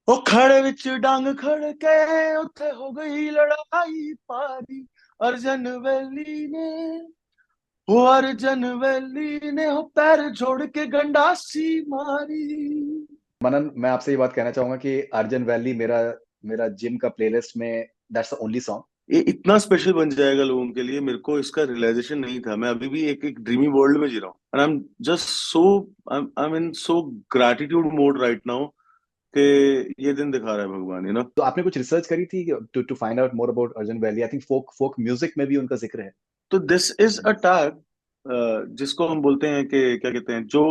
ਉਹ ਖੜੇ ਵਿੱਚ ਡੰਗ ਖੜ ਕੇ ਉੱਥੇ ਹੋ ਗਈ ਲੜਾਈ ਪਾਰੀ ਅਰਜਨ ਵੈਲੀ ਨੇ ਉਹ अर्जन वैली ने हो पैर जोड़ के गंडासी मारी। मनन, मैं आपसे ये बात कहना चाहूंगा कि अर्जन वैली मेरा मेरा जिम का प्लेलिस्ट में दैट्स द ओनली सॉन्ग। ये इतना स्पेशल बन जाएगा लोगों के लिए, मेरे को इसका रियलाइजेशन नहीं था। मैं अभी भी एक एक ड्रीमी वर्ल्ड में जी रहा हूँ and I am just so I am in so gratitude mode right now कि ये दिन दिखा रहा है भगवान, यू नो। तो आपने कुछ रिसर्च करी थी to to find out more about Arjan Vailly? I think folk folk music में भी उनका जिक्र है। तो दिस इज अ टैग जिसको हम बोलते हैं कि क्या कहते हैं, जो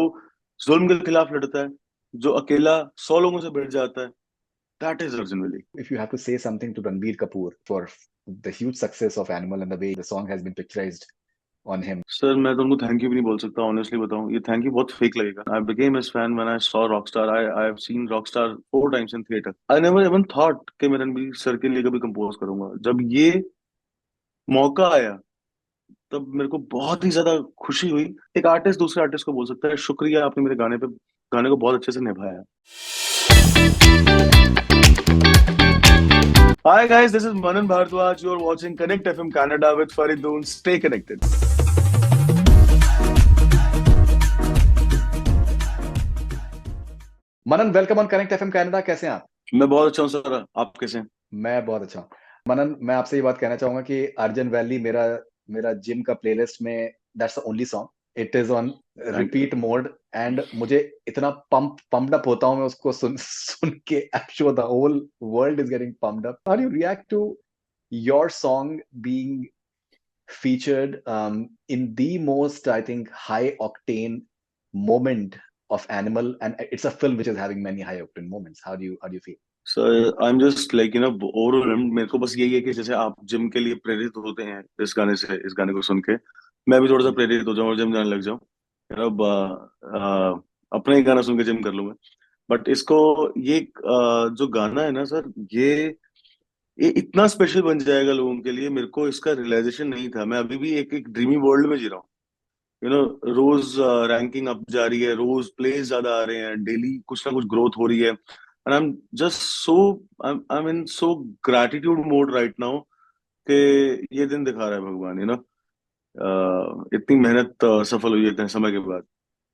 जुल्म के खिलाफ लड़ता है, जो अकेला 100 लोगों से भिड़ जाता है, that is Arjun valley. If you have to say something to Ranbir Kapoor for the huge success of Animal and the way the song has been picturized on him. Sir मैं तुमको थैंक यू भी नहीं बोल सकता, honestly बताऊं, ये thank you बहुत fake लगेगा। I became his fan when I saw Rockstar. I have seen Rockstar 4 times in theatre. I never even thought कि मैं रणबीर सर के लिए कभी कंपोज करूंगा। जब ये मौका आया तब मेरे को बहुत ही ज्यादा खुशी हुई। एक आर्टिस्ट दूसरे आर्टिस्ट को बोल सकता है शुक्रिया, आपने मेरे गाने को बहुत अच्छे से निभाया। Hi guys, this is Manan Bhardwaj. You are watching Connect FM Canada with Faridun. Stay connected. Manan, welcome on connect FM Canada. कैसे हैं आप? मैं बहुत अच्छा हूँ सर, आप कैसे हैं? मैं बहुत अच्छा हूँ। मनन, मैं आपसे ये बात कहना चाहूंगा कि अर्जन वैली मेरा मेरा जिम का प्लेलिस्ट में that's the only song. It is on repeat mode and मुझे इतना पम्प्ड अप होता हूँ मैं उसको सुन सुन के। I am sure the whole world is getting pumped up. How do you react to your song being featured in the most, I think, high octane moment of Animal, and it's a film which is having many high octane moments. How do you feel? Sir I am just like you know overwhelmed. मेरे को बस यही है कि जैसे आप gym के लिए प्रेरित होते हैं इस गाने से, इस गाने को सुन के मैं भी थोड़ा सा प्रेरित हो जाऊं और जिम जाने लग जाऊं। यू नो अपना ही गाना सुन के जिम कर लूं मैं। बट इसको ये जो गाना है ना सर, ये इतना स्पेशल बन जाएगा लोगों के लिए, मेरे को इसका रियलाइजेशन नहीं था। मैं अभी भी एक एक ड्रीमी वर्ल्ड में जी रहा हूँ। यू नो, रोज रैंकिंग अप जा रही है, रोज प्लेस ज्यादा आ रहे हैं, डेली कुछ ना कुछ ग्रोथ हो रही है and I am just so I am in so gratitude mode right now कि ये दिन दिखा रहा है भगवान, यू नो। इतनी मेहनत सफल हुई है इतने समय के बाद।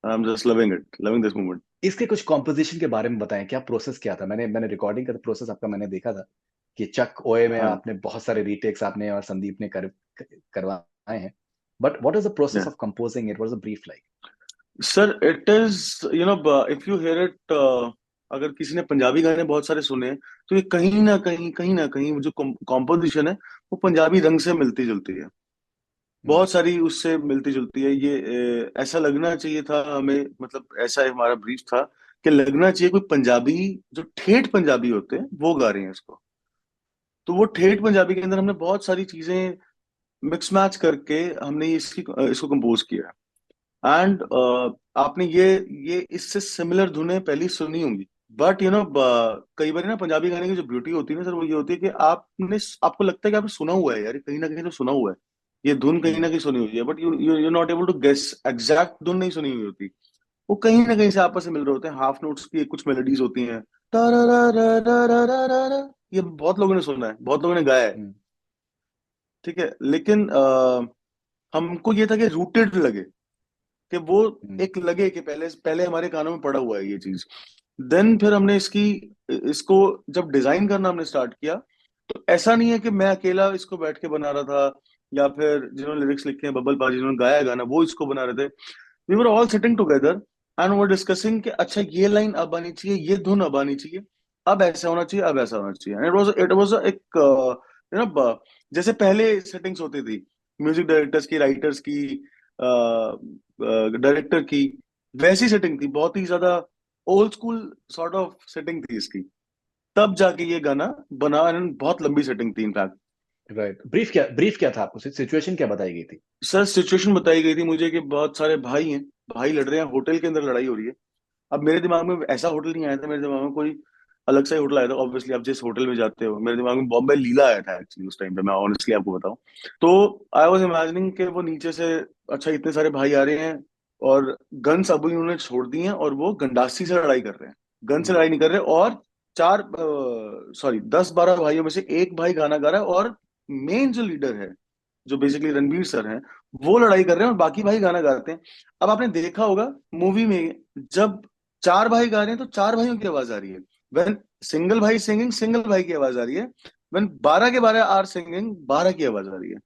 I am just loving it, loving this moment. इसके कुछ कॉम्पोजिशन के बारे में बताएं, क्या प्रोसेस क्या था? मैंने रिकॉर्डिंग का प्रोसेस आपका मैंने देखा था कि चक ओए में हाँ, आपने बहुत सारे रीटेक्स आपने और संदीप ने करवाए हैं। But what is the process of composing it? What is the brief like? Sir it is you know if you here it, अगर किसी ने पंजाबी गाने बहुत सारे सुने हैं तो ये कहीं ना कहीं वो जो कॉम्पोजिशन है वो पंजाबी रंग से मिलती जुलती है, बहुत सारी उससे मिलती जुलती है। ये ऐसा लगना चाहिए था हमें, मतलब ऐसा हमारा ब्रीफ था कि लगना चाहिए कोई पंजाबी, जो ठेठ पंजाबी होते हैं वो गा रहे हैं इसको। तो वो ठेठ पंजाबी के अंदर हमने बहुत सारी चीजें मिक्स मैच करके हमने इसको कंपोज किया। एंड आपने ये इससे सिमिलर धुनें पहले सुनी होंगी, बट यू नो कई बार ना पंजाबी गाने की जो ब्यूटी होती है ना सर, वो ये होती है कि आपको लगता है कि आपने सुना हुआ है यार, कहीं ना कहीं तो सुना हुआ है, ये धुन कहीं ना कहीं सुनी हुई है, but you you not able to guess exact धुन नहीं सुनी हुई होती। वो कहीं ना कहीं से आपस में मिल रहे होते हैं, हाफ नोट्स की कुछ मेलोडीज होती हैं। तारारारारारारा, ये बहुत लोगों ने सुना है, बहुत लोगों ने गाया है, ठीक है। लेकिन हमको ये था कि रूटेड लगे, कि वो एक लगे कि पहले पहले हमारे कानों में पड़ा हुआ है ये चीज। देन फिर हमने इसको जब डिजाइन करना हमने स्टार्ट किया, तो ऐसा नहीं है कि मैं अकेला इसको बैठ के बना रहा था, या फिर जिन्होंने लिरिक्स लिखे हैं, बबल पाजी जिन्होंने गाया है गाना, वो इसको बना रहे थे। We were all sitting together and were discussing कि अच्छा ये लाइन अब आनी चाहिए, ये धुन अब आनी चाहिए, अब ऐसा होना चाहिए, अब ऐसा होना चाहिए। एंड इट वाज एक यू नो जैसे पहले सेटिंग्स होती थी म्यूजिक डायरेक्टर्स की, राइटर्स की, डायरेक्टर की, वैसी सेटिंग थी, बहुत ही ज्यादा old school sort of setting थी इसकी। तब जाके ये गाना बना and बहुत लंबी सेटिंग थी इनफैक्ट। राइट। ब्रीफ क्या था आपको? सिचुएशन क्या बताई गई थी? सर सिचुएशन बताई गई थी मुझे कि बहुत सारे भाई हैं, भाई लड़ रहे हैं, होटल के अंदर लड़ाई हो रही है। अब मेरे दिमाग में ऐसा होटल नहीं आया था, मेरे दिमाग में कोई अलग सा ही होटल आया था। ऑब्वियसली आप जिस होटल में जाते हो, मेरे दिमाग में बॉम्बे लीला आया था एक्चुअली उस टाइम पे, मैं ऑनेस्टली आपको बताऊं तो। आई वाज इमेजिनिंग कि वो नीचे से, अच्छा इतने सारे भाई आ रहे हैं और गन्स अब उन्होंने छोड़ दी हैं और वो गंडासी से लड़ाई कर रहे हैं, गन से लड़ाई नहीं कर रहे, और चार 10-12 भाइयों में से एक भाई गाना गा रहा है, और मेन जो लीडर है, जो बेसिकली रणबीर सर हैं, वो लड़ाई कर रहे हैं और बाकी भाई गाना गाते हैं। अब आपने देखा होगा मूवी में, जब चार भाई गा रहे हैं तो चार भाइयों की आवाज आ रही है। व्हेन सिंगल भाई सिंगिंग, सिंगल भाई की आवाज आ रही है। व्हेन 12 के 12 आर सिंगिंग, 12 की आवाज आ रही है।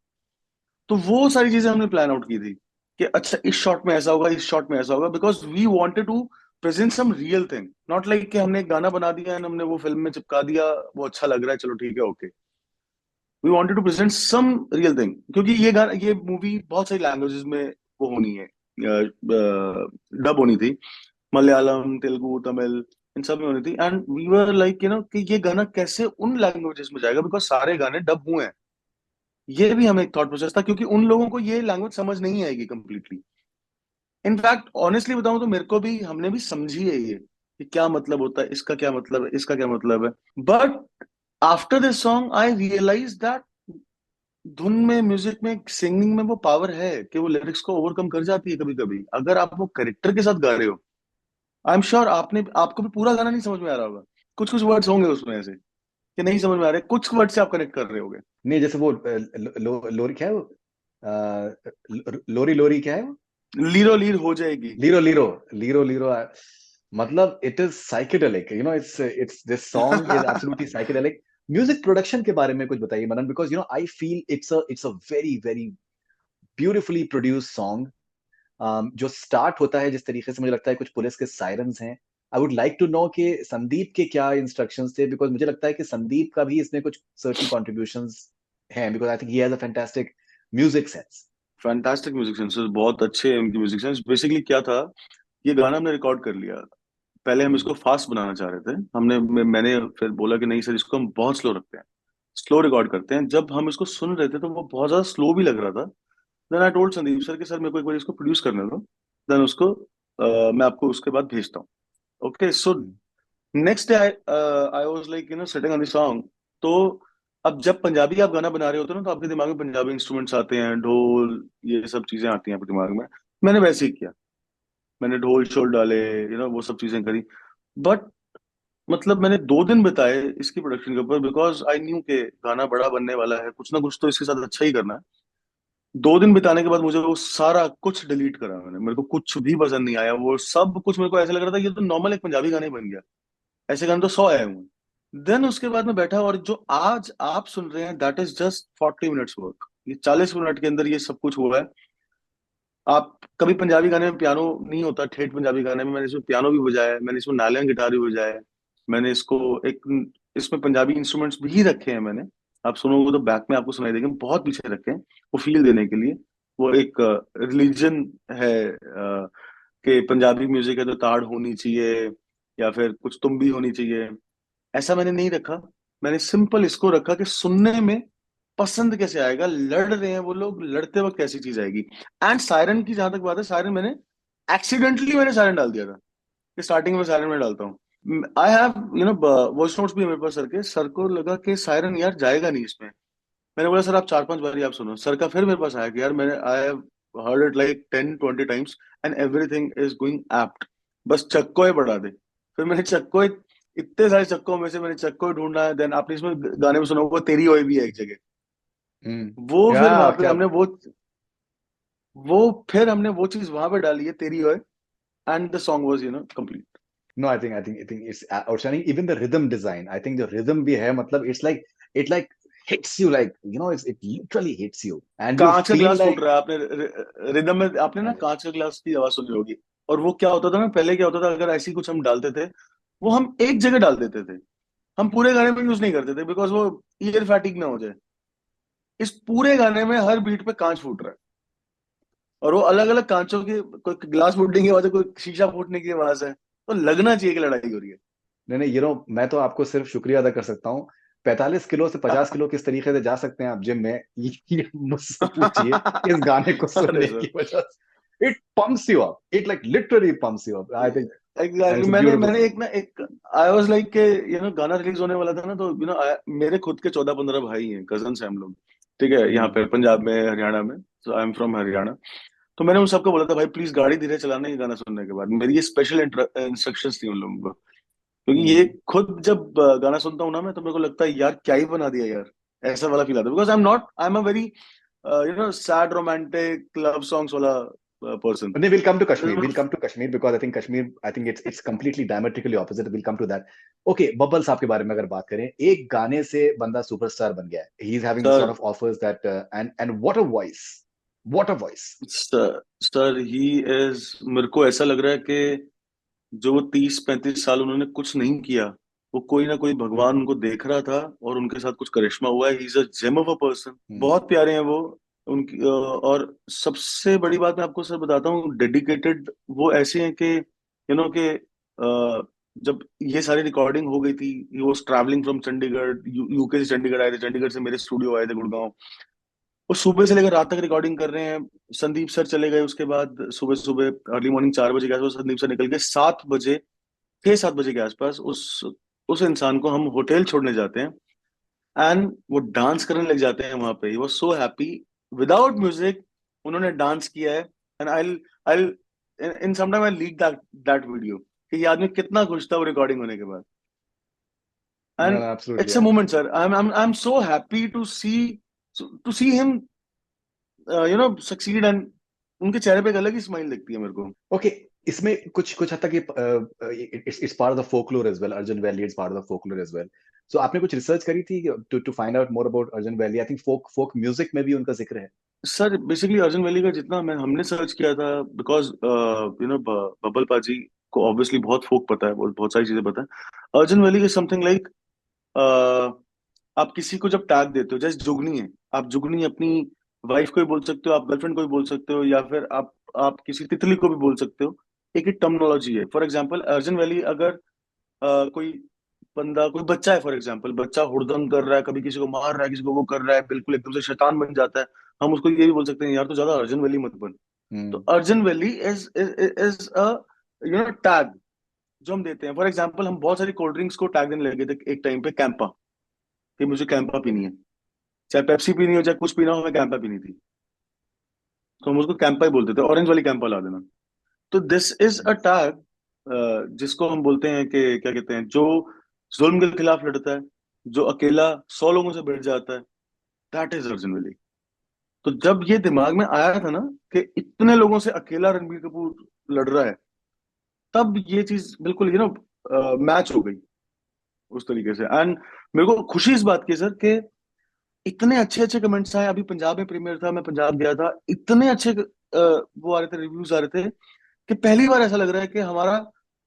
तो वो सारी चीजें हमने प्लान आउट की थी कि अच्छा इस शॉट में ऐसा होगा, इस शॉट में ऐसा होगा, because we wanted to present some real thing, not like कि हमने एक गाना बना दिया एंड हमने वो फिल्म में चिपका दिया, वो अच्छा लग रहा है चलो ठीक है okay. We wanted to present some real thing, क्योंकि ये मूवी बहुत सारी लैंग्वेजेस में वो होनी है, डब होनी थी, मलयालम, तेलुगु, तमिल, इन सब में होनी थी। एंड वी वर लाइक कि ये गाना कैसे उन लैंग्वेजेस में जाएगा, बिकॉज सारे गाने डब हुए हैं। ये भी हमें एक थॉट प्रोसेस था, क्योंकि उन लोगों को ये लैंग्वेज समझ नहीं आएगी कंप्लीटली। इनफैक्ट ऑनेस्टली बताऊं तो मेरे को भी, हमने भी समझी है ये कि क्या मतलब होता है, इसका क्या मतलब है, इसका क्या मतलब है। But after this song I realise that धुन में, म्यूजिक में, सिंगिंग में वो पावर है कि वो लिरिक्स को ओवरकम कर जाती है कभी कभी, अगर आप वो करेक्टर के साथ गा रहे हो। आई एम श्योर आपको भी पूरा गाना नहीं समझ में आ रहा होगा, कुछ कुछ वर्ड्स होंगे उसमें ऐसे कि नहीं समझ में आ रहे, कुछ वर्ड से आप कनेक्ट कर रहे होगे। नहीं, जैसे वो लोरी क्या है वो, लोरी लोरी क्या है वो, लीरो लीर हो जाएगी। लीरो लीरो, लीरो लीरो, मतलब it is psychedelic, it's this song is absolutely psychedelic. Music production के बारे में कुछ बताइए Manan, because I feel it's a very very beautifully produce song. जो स्टार्ट होता है जिस तरीके से, मुझे लगता है कुछ पुलिस के सायरन्स हैं। I would like to know कि संदीप के क्या इंस्ट्रक्शंस थे, बिकॉज मुझे लगता है कि संदीप का भी इसमें कुछ सर्टेन कॉन्ट्रीब्यूशंस हैं, because I think he has a fantastic music sense. Fantastic music senses, बहुत अच्छे हैं उनके म्यूजिक सेंस। बेसिकली क्या था, ये गाना हमने रिकॉर्ड कर लिया। पहले हम इसको फास्ट बनाना चाह रहे थे, मैंने फिर बोला कि नहीं सर, इसको हम बहुत स्लो रखते हैं, स्लो रिकॉर्ड करते हैं। जब हम इसको सुन रहे थे तो वो बहुत ज्यादा स्लो भी लग रहा था। Then I told Sandeep sir कि सर मेरे को एक बार इसको प्रोड्यूस करने दो, देन उसको मैं आपको उसके बाद भेजता हूँ। Okay, so next day I was like sitting on the song. तो अब जब पंजाबी आप गाना बना रहे होते हो ना, तो आपके दिमाग में पंजाबी इंस्ट्रूमेंट्स आते हैं, ढोल, ये सब चीजें आती हैं आपके दिमाग में। मैंने वैसे ही किया, मैंने ढोल शोल डाले, वो सब चीजें करी। बट मतलब मैंने 2 दिन बिताए इसकी प्रोडक्शन के ऊपर, बिकॉज आई न्यू के गाना बड़ा बनने वाला है, कुछ ना कुछ तो इसके साथ अच्छा ही करना है। 2 दिन बिताने के बाद मुझे वो सारा कुछ डिलीट करा मैंने, मेरे को कुछ भी पसंद नहीं आया। वो सब कुछ मेरे को ऐसा लग रहा था ये तो नॉर्मल एक पंजाबी गाना ही बन गया, ऐसे गाने तो 100 आए हुए। देन उसके बाद मैं बैठा, और जो आज आप सुन रहे हैं that is just 40 minutes work. ये 40 मिनट के अंदर ये सब कुछ हुआ है। आप कभी पंजाबी गाने में पियानो नहीं होता, ठेठ पंजाबी गाने में मैंने इसमें पियानो भी बजाया है, मैंने इसमें नालियन गिटार भी बजाया है। मैंने इसको एक, इसमें पंजाबी इंस्ट्रूमेंट्स भी रखे हैं मैंने। आप सुनोगे तो बैक में आपको सुनाई देंगे, बहुत पीछे रखे हैं वो फील देने के लिए। वो एक रिलीजन है, कि पंजाबी म्यूजिक है तो ताड़ होनी चाहिए, या फिर कुछ तुम भी होनी चाहिए। ऐसा मैंने नहीं रखा। मैंने सिंपल इसको रखा कि सुनने में पसंद कैसे आएगा, लड़ रहे हैं वो लोग, लड़ते वक्त कैसी चीज आएगी। एंड सायरन की जहां तक बात है, सायरन मैंने एक्सीडेंटली मैंने सायरन डाल दिया था कि स्टार्टिंग में सायरन में डालता हूँ। आई हैव वॉइस नोट्स भी है मेरे पास, सर को लगा कि सायरन यार जाएगा नहीं इसमें। मैंने बोला सर आप 4-5 बार आप सुनो। सर का फिर मेरे पास आया कि यार मैंने I have heard it like 10-20 times and everything is going apt, बस चक्को बढ़ा दे। फिर मैंने चक्को, इतने सारे चक्कों में से मैंने चक्को ढूंढा है। देन आपने इसमें गाने में सुना होगा तेरी ओए भी है एक जगह, वो फिर क्या वहां पे क्या हमने वो फिर हमने वो चीज वहां पे डाली है, तेरी ओए। And the song was complete. No, I think it's outstanding, even the rhythm design, I think जो रिदम भी है, मतलब it like hits you, like it literally hits you and you कांच का फील ग्लास फूट लाइक। रहा है, आपने rhythm में आपने ना कांच का ग्लास की आवाज सुनी होगी। और वो क्या होता था ना, पहले क्या होता था, अगर ऐसी कुछ हम डालते थे, वो हम एक जगह डाल देते थे, हम पूरे गाने में यूज नहीं करते थे, बिकॉज वो ईयर फैटिक ना हो जाए। इस पूरे गाने में हर बीट पे कांच फूट रहा है, और वो अलग अलग कांचों की, कोई ग्लास फूटने की आवाज है, कोई शीशा फूटने की आवाज है, तो लगना चाहिए कि लड़ाई हो रही है। नहीं नहीं, मैं तो आपको सिर्फ शुक्रिया अदा कर सकता हूँ। 45 किलो से 50 किलो किस तरीके से जा सकते हैं आप जिम में, ये मुझसे पूछिए इस गाने को अरे सुनने सर, की वजह से। It pumps you up, it like literally pumps you up, I think. And exactly. It's a मैंने ब्यूटीफुल मैंने सॉन्ग। एक ना एक आई वाज लाइक के गाना रिलीज होने वाला था ना, तो मेरे खुद के 14-15 भाई हैं, कजन्स हैं हम लोग, ठीक है, यहाँ पे पंजाब में, हरियाणा में। सो आई एम फ्रॉम हरियाणा। तो मैंने उन सबको बोला था भाई प्लीज गाड़ी धीरे चलाना, ये गाना सुनने के बाद। मेरी ये स्पेशल इंस्ट्रक्शंस थी उन लोगों को क्योंकि ये हम्म। खुद जब गाना सुनता हूँ ना मैं, तो मेरे को लगता है यार क्या ही बना दिया यार, ऐसा वाला फील आता है। Because I am a very sad romantic love songs वाला पर्सन। नहीं, we'll come to Kashmir. We'll come to Kashmir because I think Kashmir, I think it's completely diametrically opposite. We'll come to that. Okay, Babbal साहब के बारे में अगर बात करें, एक गाने से बंदा सुपरस्टार बन गया है. He's having this sir, sort of offers that and what a voice, what a voice. Sir he is, मेरे को ऐसा लग रहा है कि जो वो 30-35 साल उन्होंने कुछ नहीं किया, वो कोई ना कोई भगवान उनको देख रहा था और उनके साथ कुछ करिश्मा हुआ है। He is a gem of a person. Hmm. बहुत प्यारे हैं वो। उनकी और सबसे बड़ी बात मैं आपको सर बताता हूँ, डेडिकेटेड वो ऐसे हैं कि कि जब ये सारी रिकॉर्डिंग हो गई थी, he was travelling from Chandigarh, UK से चंडीगढ़ आए थे, चंडीगढ़ से मेरे स्टूडियो आए थे गुड़गांव। वो सुबह से लेकर रात तक रिकॉर्डिंग कर रहे हैं। संदीप सर चले गए उसके बाद, सुबह सुबह अर्ली मॉर्निंग 4 बजे के आसपास संदीप सर निकल के 7 बजे, 6-7 बजे के आसपास उस इंसान को हम होटल छोड़ने जाते हैं, एंड वो डांस करने लग जाते हैं वहां पे। He was so happy without music, उन्होंने डांस किया है। And I in some time I leak that that video कि ये आदमी कितना खुश था वो रिकॉर्डिंग होने के बाद। No, and no, absolutely. It's a moment sir, I am so happy to see him succeed, and उनके चेहरे पे एक अलग ही स्माइल दिखती है मेरे को। Okay, इसमें कुछ कुछ हद तक ये it's part of the folklore as well. Arjun valley is part of the folklore as well. So आपने कुछ रिसर्च करी थी to find out more about Arjun valley? I think folk music में भी उनका जिक्र है. सर बेसिकली अर्जुन वैली का जितना हमने सर्च किया था, बिकॉज बबल पाजी को ऑब्वियसली बहुत फोक पता है, बहुत सारी चीजें पता है। Arjun valley is something like, आप किसी को जब टैग देते हो, जैसे जुगनी है, आप जुगनी अपनी वाइफ को भी बोल सकते हो, आप गर्लफ्रेंड को भी बोल सकते हो, या फिर आप किसी तितली को भी बोल सकते हो। एक ही टर्मिनोलॉजी है। फॉर एग्जाम्पल अर्जुन वैली, अगर कोई बंदा, कोई बच्चा है, फॉर एग्जाम्पल बच्चा हुड़दंग कर रहा है, कभी किसी को मार रहा है, किसी को वो कर रहा है, बिल्कुल एकदम से शैतान बन जाता है, हम उसको ये भी बोल सकते हैं यार तो ज्यादा अर्जुन वैली मत बन। तो hmm. Arjun valley is a tag जो हम देते हैं। फॉर एग्जाम्पल हम बहुत सारी कोल्ड ड्रिंक्स को टैग देने लगे थे एक टाइम पे, कैंपा, कि मुझे कैंपा पीनी है, चाहे पेप्सी पीनी हो चाहे कुछ पीना हो, हमें कैंपा पीनी थी, तो हम उसको कैंपा ही बोलते थे, ऑरेंज वाली कैंपा ला देना। तो दिस इज अ टैग जिसको हम बोलते हैं कि क्या कहते हैं, जो जुल्म के खिलाफ लड़ता है, जो अकेला 100 लोगों से भिड़ जाता है, दैट इज अर्जुन वैली। तो जब ये दिमाग में आया था ना कि इतने लोगों से अकेला रणबीर कपूर लड़ रहा है, तब ये चीज बिल्कुल मैच हो गई उस तरीके से। एंड मेरे को खुशी इस बात की है सर कि इतने अच्छे अच्छे कमेंट्स आए। अभी पंजाब में प्रीमियर था, मैं पंजाब गया था, इतने अच्छे वो आ रहे थे, रिव्यूज आ रहे थे, कि पहली बार ऐसा लग रहा है कि हमारा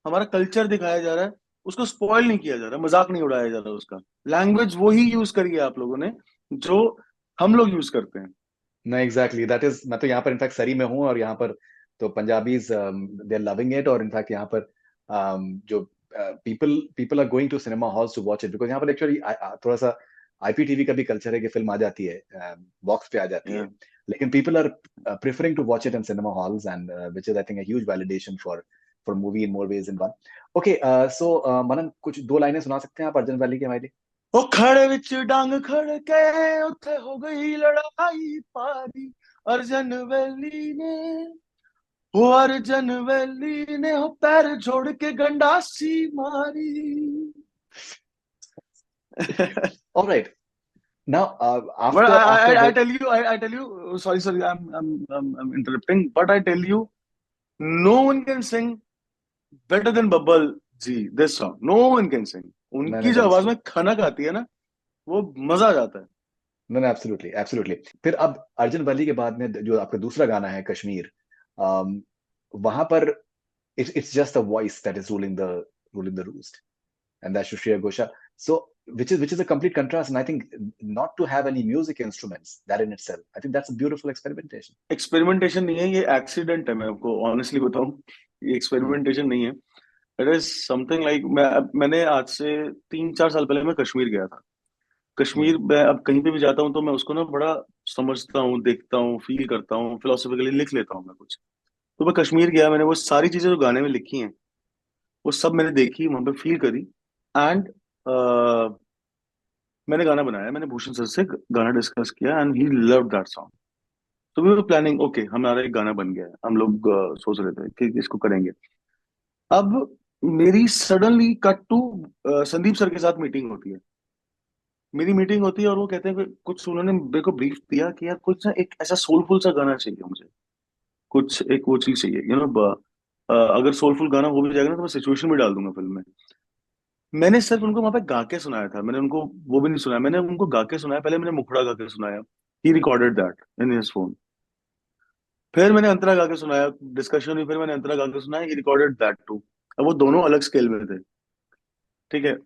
हमारा कल्चर दिखाया जा रहा है, उसको स्पॉइल नहीं किया जा रहा, मजाक नहीं उड़ाया जा रहा उसका। लैंग्वेज वो ही यूज करी है आप लोगों ने जो हम लोग यूज करते हैं। नहीं, एग्जैक्टली दैट इज. मैं तो यहाँ पर इनफैक्ट सरी में हूँ और यहाँ पर तो Punjabis they are loving it. और इनफैक्ट यहाँ पर जो people people are going to cinema halls to watch it because यहाँ पर एक्चुअली थोड़ा सा आईपीटीवी का भी कल्चर है कि फिल्म आ जाती है, बॉक्स पे आ जाती है, Yeah. लेकिन people are preferring to watch it in cinema halls and which is I think a huge validation for movie in more ways in one. Okay, so Manan, कुछ दो लाइनें सुना सकते हैं आप अर्जुन वैली के हमारे लिए? ਉਹ ਖੜੇ ਵਿੱਚ ਡੰਗ ਖੜਕੇ ਉੱਥੇ ਹੋ ਗਈ ਲੜਾਈ ਭਾਰੀ, ਅਰਜਨ ਵੈਲੀ ਨੇ, ਉਹ ਅਰਜਨ ਵੈਲੀ ਨੇ ਉਹ ਪੈਰ ਜੋੜ ਕੇ ਗੰਡਾਸੀ ਮਾਰੀ। All right. Now, But after I what? tell you, I tell you, sorry, I'm interrupting, but I tell you, no one can sing better than Babbal ji this song. No one can sing. No, उनकी no, जो that is आवाज true. में खनक आती है ना, वो मजा आ जाता है। No, no, absolutely, absolutely. फिर अब अर्जुन वली के बाद में जो आपका दूसरा गाना है कश्मीर, वहां पर it's just a voice that is ruling the roost, and that's Shreya Ghosha. So which is a complete contrast, and I think not to have any music instruments, that in itself, I think that's a beautiful experimentation. Experimentation नहीं है, ये accident है। मैं आपको honestly बताऊं, ये Hmm. Experimentation नहीं है। इट इज समथिंग लाइक, मैंने आज से 3-4 साल पहले मैं कश्मीर गया था। कश्मीर Hmm. में अब कहीं पे भी जाता हूँ तो मैं उसको ना बड़ा समझता हूँ, देखता हूँ, फील करता हूँ, फिलोसफिकली लिख लेता हूँ मैं कुछ। तो मैं कश्मीर गया, मैंने वो सारी चीजें जो गाने में लिखी हैं वो सब मैंने देखी, वहां पे फील करी। एंड मैंने गाना बनाया, मैंने भूषण सर से गाना डिस्कस किया, and he love that song. तो वी वर प्लानिंग, ओके हमारा एक गाना बन गया है, हम लोग सोच रहे थे कि इसको करेंगे। अब मेरी suddenly cut to Sandeep sir के साथ मीटिंग होती है। मेरी मीटिंग होती है और वो कहते हैं कि कुछ उन्होंने मेरे को ब्रीफ दिया कि यार कुछ ना एक ऐसा सोलफुल सा गाना चाहिए मुझे, कुछ एक वो चीज चाहिए, अगर सोलफुल गाना हो भी जाएगा ना तो मैं सिचुएशन भी डाल दूंगा फिल्म में। मैंने सिर्फ उनको वहां पे गा के सुनाया था, मैंने उनको वो भी नहीं सुनाया, मैंने उनको गा के सुनाया, पहले मैंने मुखड़ा गा के सुनाया। He recorded that in his phone. फिर मैंने अंतरा गा के सुनाया, डिस्कशन हुई, फिर मैंने अंतरा गा के सुनाया, ही रिकॉर्डेड दैट टू। अब वो दोनों अलग स्केल में थे, ठीक है।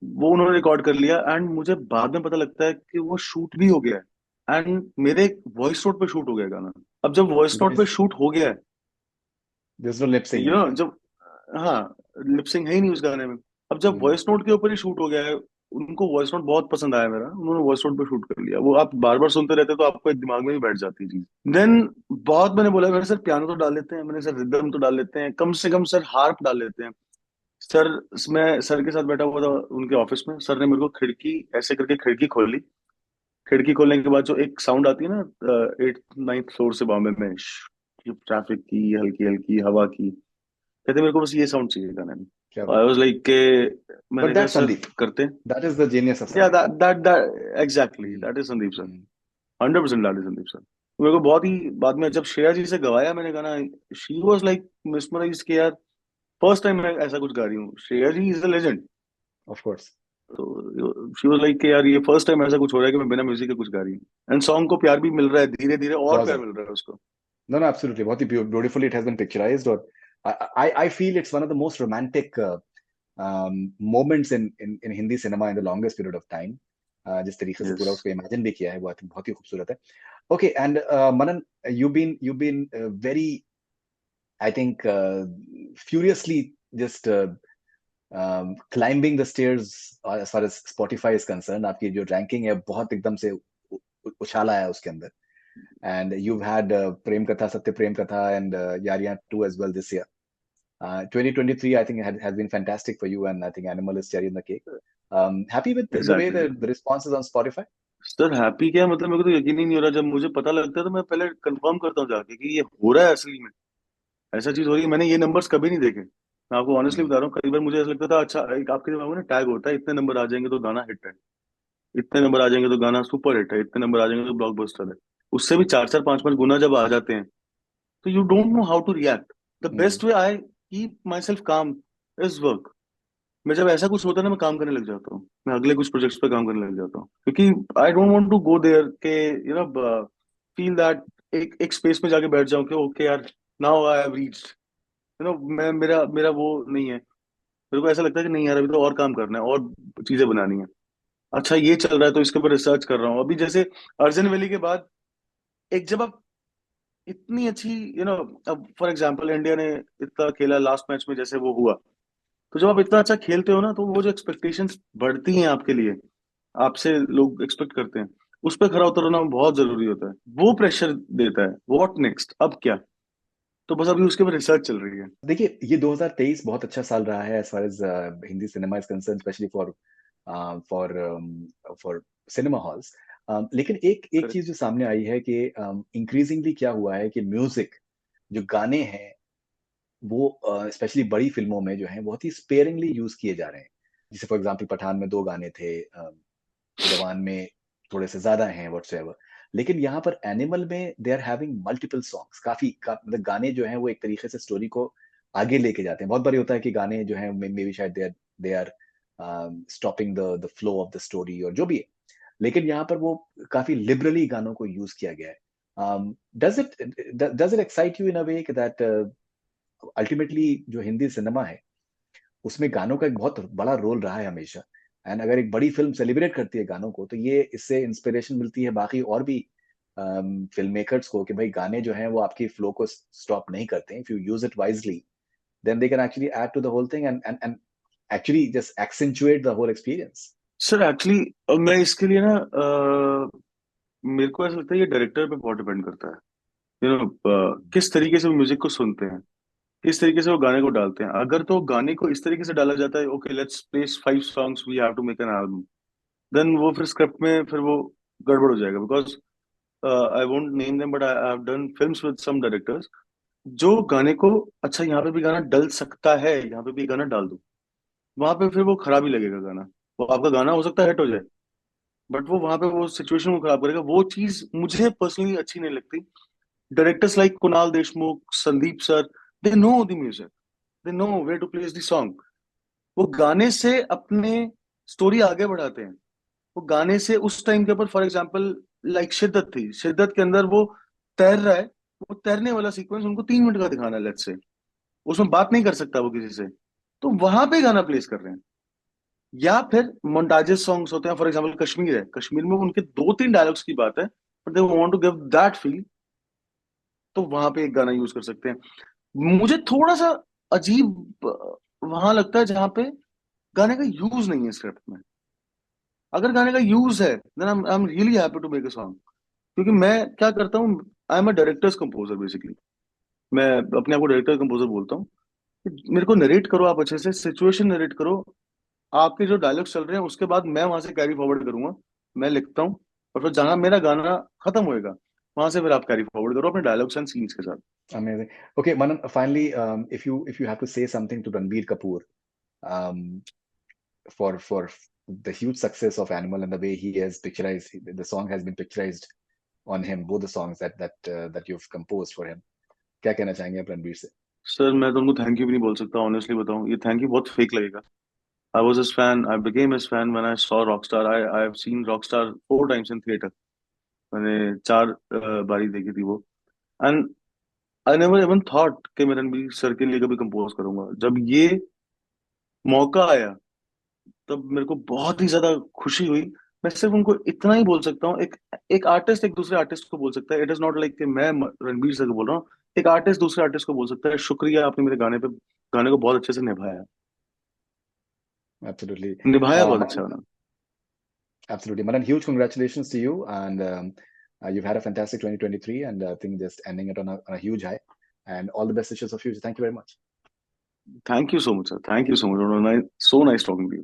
वो उन्होंने रिकॉर्ड कर लिया एंड मुझे बाद में पता लगता है कि वो शूट भी हो गया है एंड मेरे वॉइस नोट पे शूट हो गया गाना। अब जब वॉइस नोट पे शूट हो गया है, there's no lip singing. जब, हाँ, लिपसिंग है ही नहीं उस गाने में। अब जब Hmm. वॉइस नोट के ऊपर ही शूट हो गया है, उनको वॉइस नोट बहुत पसंद आया मेरा, उन्होंने वॉइस नोट पे शूट कर लिया। वो आप बार बार सुनते रहते तो आपको एक दिमाग में भी बैठ जाती है चीज। देन बहुत मैंने बोला, मैंने सर पियानो तो डाल लेते हैं, मैंने सर रिदम तो डाल लेते हैं, कम से कम सर हार्प डाल लेते हैं। सर, मैं सर के साथ बैठा हुआ था उनके ऑफिस में, सर ने मेरे को खिड़की ऐसे करके खिड़की खोली। खिड़की खोलने के बाद जो एक साउंड आती है ना, 8th 9th फ्लोर से बॉम्बे में, ट्रैफिक की हल्की हल्की हवा की, कहते मेरे को बस ये साउंड चाहिए गाने में। क्या आई बात वाज है. लाइक के, But मैंने कहा that's सर Sandeep. करते हैं। That is the genius of या Sandeep. That exactly Hmm. That is Sandeep sir. Hmm. 100% that is Sandeep sir. मेरे को बहुत ही बाद में जब श्रेया जी से गवाया मैंने गाना, शी वाज लाइक मिसमराइज्ड कि यार फर्स्ट टाइम मैं ऐसा कुछ गा रही हूँ, Shreya ji is a legend. Of course. तो शी वाज लाइक कि यार ये फर्स्ट टाइम ऐसा कुछ हो रहा है कि मैं बिना म्यूजिक के कुछ गा रही हूँ, एंड सॉन्ग को प्यार भी मिल रहा है धीरे धीरे, और बहुत प्यार ज्यादा. मिल रहा है उसको। No, no, absolutely. बहुत ही beautifully it has been picturized. और I feel it's one of the most romantic moments in Hindi cinema in the longest period of time. जिस तरीके से यस। पूरा उसको इमेजिन भी किया है वो I think बहुत ही खूबसूरत है. Okay, and Manan, you've been very, I think, furiously just climbing the stairs as far as Spotify is concerned. आपकी जो रैंकिंग है बहुत एकदम से उछाला है उसके अंदर. And you've had Prem Katha, Satya Prem Katha, and Yariyan 2 as well this year. 2023, I think, has been fantastic for you, and I think Animal is cherry on the cake. Happy with the way exactly. the response is on Spotify? Sir happy क्या मतलब, मेरे को तो यकीन ही नहीं हो रहा। जब मुझे पता लगता है तो मैं पहले कंफर्म करता हूँ जाके कि ये हो रहा है असली में, ऐसा चीज हो रही है। मैंने ये नंबर्स कभी नहीं देखे, मैं आपको ऑनेस्टली Hmm. बता रहा हूँ। कई बार मुझे ऐसा लगता था, अच्छा एक आपके दिमाग में ना टैग होता है, इतने नंबर आ जाएंगे तो गाना हिट है, इतने नंबर आ जाएंगे तो गाना सुपर हिट है, इतने नंबर आ जाएंगे तो ब्लॉकबस्टर है। उससे भी चार चार पांच पांच गुना जब आ जाते हैं तो you don't know how to react. The Hmm. Best way I keep myself calm is work. मैं जब ऐसा कुछ होता है ना, मैं काम करने लग जाता हूँ, मैं अगले कुछ प्रोजेक्ट्स पे काम करने लग जाता हूँ, क्योंकि I don't want to go there के फील दैट एक एक स्पेस में जाके बैठ जाऊं कि ओके यार, नाउ आई हैव रीच्ड, मैं मेरा मेरा वो नहीं है। मेरे को ऐसा लगता है कि नहीं यार, अभी तो और काम करना है, और चीजें बनानी है। अच्छा ये चल रहा है तो इसके ऊपर रिसर्च कर रहा हूँ अभी, जैसे अर्जन वैली के बाद, एक जब आप इतनी अच्छी अब फॉर एग्जांपल इंडिया ने इतना खेला लास्ट मैच में जैसे वो हुआ, तो जब आप इतना अच्छा खेलते हो ना, तो वो जो एक्सपेक्टेशंस बढ़ती हैं आपके लिए, आपसे लोग एक्सपेक्ट करते हैं, उस पर खरा उतरना बहुत जरूरी होता है। वो प्रेशर देता है, व्हाट नेक्स्ट, अब क्या। तो बस अभी उसके ऊपर रिसर्च चल रही है। देखिए, ये 2023 बहुत अच्छा साल रहा है as far as Hindi cinema is concern, specially for for cinema halls. लेकिन एक एक करेक्ट। चीज जो सामने आई है कि इंक्रीजिंगली क्या हुआ है कि म्यूजिक, जो गाने हैं, वो स्पेशली बड़ी फिल्मों में जो है बहुत ही स्पेयरिंगली यूज किए जा रहे हैं. जैसे फॉर एग्जांपल पठान में 2 गाने थे, जवान में थोड़े से ज्यादा हैं व्हाटसएवर. लेकिन यहाँ पर एनिमल में they are having multiple songs. मतलब गाने जो हैं वो एक तरीके से स्टोरी को आगे लेके जाते हैं. बहुत बारी होता है कि गाने जो हैं मे बी शायद they are stopping the flow of the story और जो भी है. लेकिन यहाँ पर वो काफी लिबरली गानों को यूज किया गया है. Does it excite you in a way that ultimately जो हिंदी सिनेमा है उसमें गानों का एक बहुत बड़ा रोल रहा है हमेशा. एंड अगर एक बड़ी फिल्म सेलिब्रेट करती है गानों को, तो ये इससे इंस्पिरेशन मिलती है बाकी और भी फिल्म मेकर्स को कि भाई गाने जो हैं वो आपकी फ्लो को स्टॉप नहीं करते हैं. If you use it wisely, then they can actually add to the whole thing and actually just accentuate the whole experience. Sir actually मैं इसके लिए ना, मेरे को ऐसा लगता है ये डायरेक्टर पे बहुत डिपेंड करता है। किस तरीके से वो म्यूजिक को सुनते हैं, किस तरीके से वो गाने को डालते हैं। अगर तो गाने को इस तरीके से डाला जाता है, okay let's place 5 songs, we have to make an album, then वो फिर स्क्रिप्ट में फिर वो गड़बड़ हो जाएगा। Because I won't name them, but I have done films with some directors. जो गाने को, अच्छा यहाँ पे भी गाना डल सकता है, यहाँ पे भी गाना डाल दो, वहां पे फिर वो खराब ही लगेगा गाना। वो आपका गाना हो सकता है हिट हो जाए, बट वो वहां पे वो सिचुएशन को खराब करेगा। वो चीज मुझे पर्सनली अच्छी नहीं लगती। Directors like Kunal Deshmukh, Sandeep sir, they know the music, they know where to place the song. वो गाने से अपने स्टोरी आगे बढ़ाते हैं। वो गाने से उस टाइम के ऊपर, फॉर एग्जाम्पल लाइक शिद्दत थी, शिद्दत के अंदर वो तैर रहा है, वो तैरने वाला सीक्वेंस उनको 3 मिनट का दिखाना है, लेट्स से, उसमें बात नहीं कर सकता वो किसी से, तो वहां पे गाना प्लेस कर रहे हैं। या फिर मोन्टाजेस सॉन्ग्स होते हैं, फॉर एग्जाम्पल कश्मीर है, कश्मीर में उनके 2-3 डायलॉग्स की बात है, but they want to give that feel, तो वहां पे एक गाना यूज कर सकते हैं। मुझे थोड़ा सा अजीब वहां लगता है जहां पे गाने का यूज नहीं है स्क्रिप्ट में। अगर गाने का यूज है then I am really happy to make a song. क्योंकि मैं क्या करता हूँ, I am a directors composer basically. मैं अपने आप को डायरेक्टर कंपोजर बोलता हूँ कि मेरे को नरेट करो, आप अच्छे से सिचुएशन नरेट करो, आपके जो डायलॉग्स चल रहे हैं उसके बाद मैं वहां से कैरी फॉरवर्ड करूंगा, मैं लिखता हूँ, और फिर जहां मेरा गाना खत्म होएगा वहां से फिर आप कैरी फॉरवर्ड करो अपने डायलॉग्स एंड सीन्स के साथ। Amazing. Okay, Manan, finally, if you have to say something to Ranbir Kapoor, um, for the huge success of Animal and the way he has picturized, the song has been picturized on him, both the songs that you've composed for him. क्या कहना चाहेंगे आप रणबीर से? Sir मैं तो उनको thank you भी नहीं बोल सकता, ऑनेस्टली बताऊं, ये थैंक यू बहुत फेक लगेगा। I was his fan, I became his fan when I saw Rockstar. I have seen Rockstar 4 times in theatre. मैंने 4 बारी देखी थी वो। And I never even thought कि मैं रणबीर सर के लिए कभी कंपोज करूंगा। जब ये मौका आया तब मेरे को बहुत ही ज्यादा खुशी हुई। मैं सिर्फ उनको इतना ही बोल सकता हूँ, एक एक आर्टिस्ट एक दूसरे आर्टिस्ट को बोल सकता है, इट इज नॉट लाइक कि मैं रणबीर सर को बोल रहा हूँ। एक आर्टिस्ट दूसरे आर्टिस्ट को बोल सकता है, शुक्रिया आपने मेरे गाने को बहुत अच्छे से निभाया, Absolutely. निभाया बहुत Manan, अच्छा उन्होंने। absolutely. Manan, huge congratulations to you. And you've had a fantastic 2023, and I think just ending it on a huge high. And all the best wishes of future. Thank you very much. Thank you so much sir, thank you so much, so nice talking to you.